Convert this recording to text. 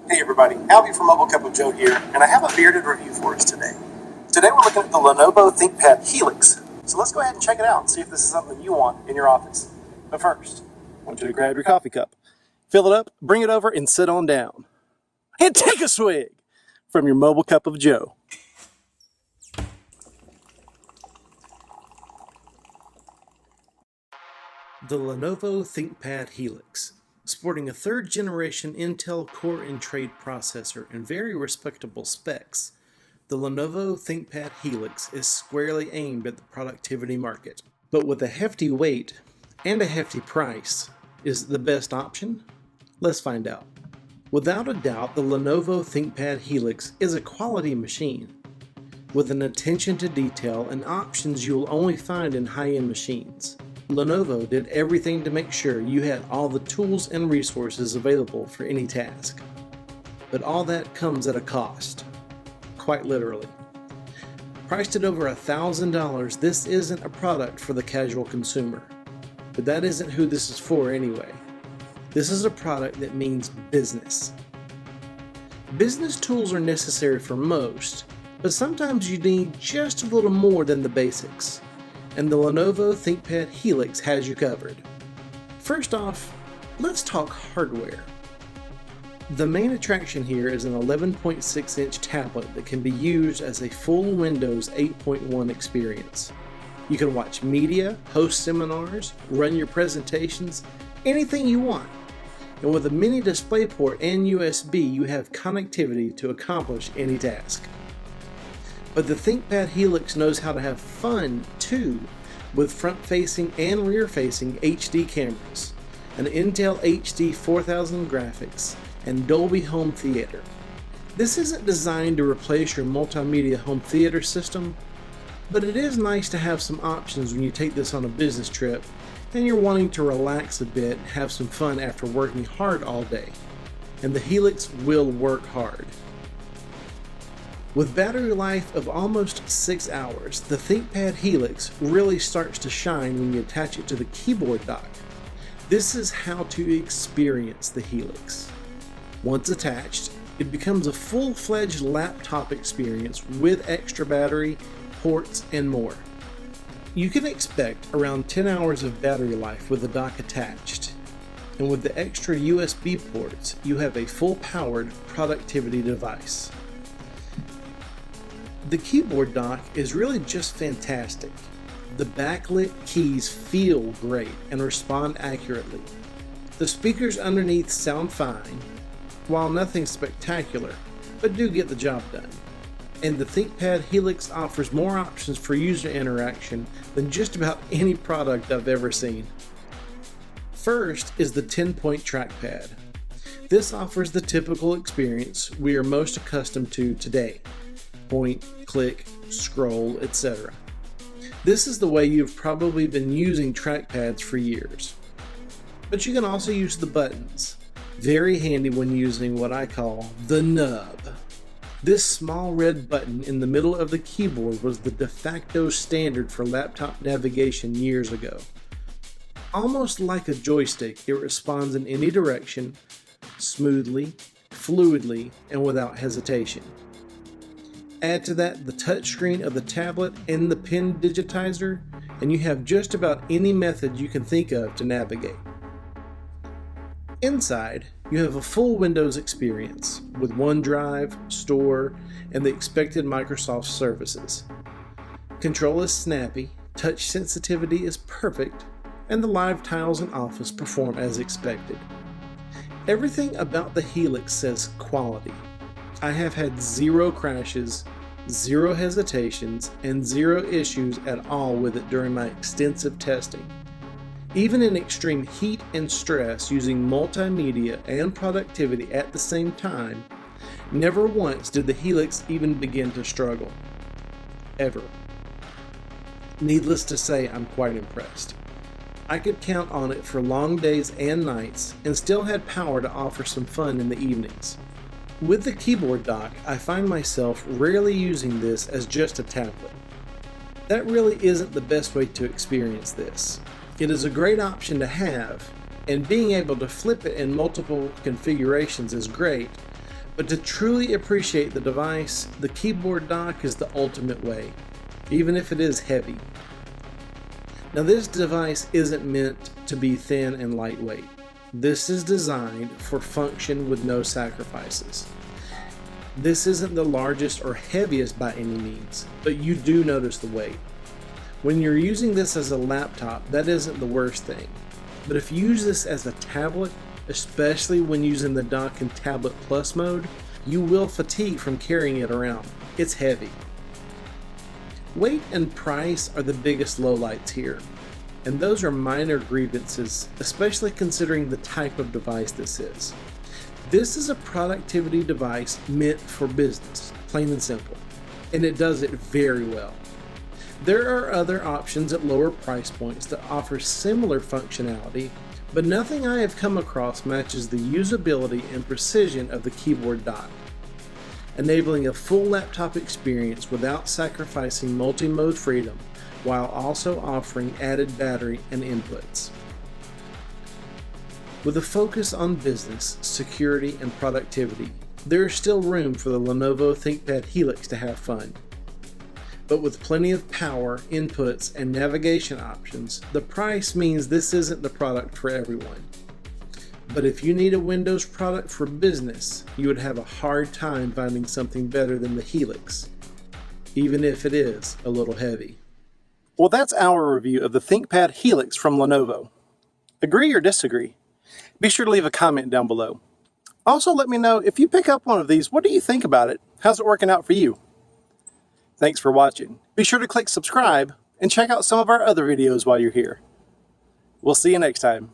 Hey everybody, Alvie from MobileCupOfJoe here, and I have a bearded review for us today. Today we're looking at the Lenovo ThinkPad Helix. So let's go ahead and check it out and see if this is something you want in your office. But first, I want you to grab your coffee cup, fill it up, bring it over, and sit on down. And take a swig from your Mobile Cup of Joe. The Lenovo ThinkPad Helix. Sporting a third-generation Intel Core and Trade processor and very respectable specs, the Lenovo ThinkPad Helix is squarely aimed at the productivity market. But with a hefty weight and a hefty price, is it the best option? Let's find out. Without a doubt, the Lenovo ThinkPad Helix is a quality machine, with an attention to detail and options you'll only find in high-end machines. Lenovo did everything to make sure you had all the tools and resources available for any task. But all that comes at a cost, quite literally. Priced at over $1,000, this isn't a product for the casual consumer. But that isn't who this is for anyway. This is a product that means business. Business tools are necessary for most, but sometimes you need just a little more than the basics. And the Lenovo ThinkPad Helix has you covered. First off, let's talk hardware. The main attraction here is an 11.6-inch tablet that can be used as a full Windows 8.1 experience. You can watch media, host seminars, run your presentations, anything you want. And with a mini DisplayPort and USB, you have connectivity to accomplish any task. But the ThinkPad Helix knows how to have fun too, with front-facing and rear-facing HD cameras, an Intel HD 4000 graphics, and Dolby Home Theater. This isn't designed to replace your multimedia home theater system, but it is nice to have some options when you take this on a business trip and you're wanting to relax a bit and have some fun after working hard all day. And the Helix will work hard. With battery life of almost 6 hours, the ThinkPad Helix really starts to shine when you attach it to the keyboard dock. This is how to experience the Helix. Once attached, it becomes a full-fledged laptop experience with extra battery, ports, and more. You can expect around 10 hours of battery life with the dock attached. And with the extra USB ports, you have a full-powered productivity device. The keyboard dock is really just fantastic. The backlit keys feel great and respond accurately. The speakers underneath sound fine, while nothing spectacular, but do get the job done. And the ThinkPad Helix offers more options for user interaction than just about any product I've ever seen. First is the 10-point trackpad. This offers the typical experience we are most accustomed to today. Point, click, scroll, etc. This is the way you've probably been using trackpads for years. But you can also use the buttons. Very handy when using what I call the nub. This small red button in the middle of the keyboard was the de facto standard for laptop navigation years ago. Almost like a joystick, it responds in any direction, smoothly, fluidly, and without hesitation. Add to that the touchscreen of the tablet and the pen digitizer, and you have just about any method you can think of to navigate. Inside, you have a full Windows experience with OneDrive, Store, and the expected Microsoft services. Control is snappy, touch sensitivity is perfect, and the live tiles in Office perform as expected. Everything about the Helix says quality. I have had 0 crashes, 0 hesitations, and 0 issues at all with it during my extensive testing. Even in extreme heat and stress using multimedia and productivity at the same time, never once did the Helix even begin to struggle. Ever. Needless to say, I'm quite impressed. I could count on it for long days and nights and still had power to offer some fun in the evenings. With the keyboard dock, I find myself rarely using this as just a tablet. That really isn't the best way to experience this. It is a great option to have, and being able to flip it in multiple configurations is great, But to truly appreciate the device, the keyboard dock is the ultimate way, even if it is heavy. Now this device isn't meant to be thin and lightweight. This is designed for function with no sacrifices. This isn't the largest or heaviest by any means, but you do notice the weight. When you're using this as a laptop, that isn't the worst thing. But if you use this as a tablet, especially when using the dock in Tablet Plus mode, you will fatigue from carrying it around. It's heavy. Weight and price are the biggest lowlights here, and those are minor grievances, especially considering the type of device this is. This is a productivity device meant for business, plain and simple, and it does it very well. There are other options at lower price points that offer similar functionality, but nothing I have come across matches the usability and precision of the keyboard dock, enabling a full laptop experience without sacrificing multi-mode freedom, while also offering added battery and inputs. With a focus on business, security, and productivity, there is still room for the Lenovo ThinkPad Helix to have fun. But with plenty of power, inputs, and navigation options, the price means this isn't the product for everyone. But if you need a Windows product for business, you would have a hard time finding something better than the Helix, even if it is a little heavy. Well, that's our review of the ThinkPad Helix from Lenovo. Agree or disagree? Be sure to leave a comment down below. Also, let me know if you pick up one of these, what do you think about it? How's it working out for you? Thanks for watching. Be sure to click subscribe and check out some of our other videos while you're here. We'll see you next time.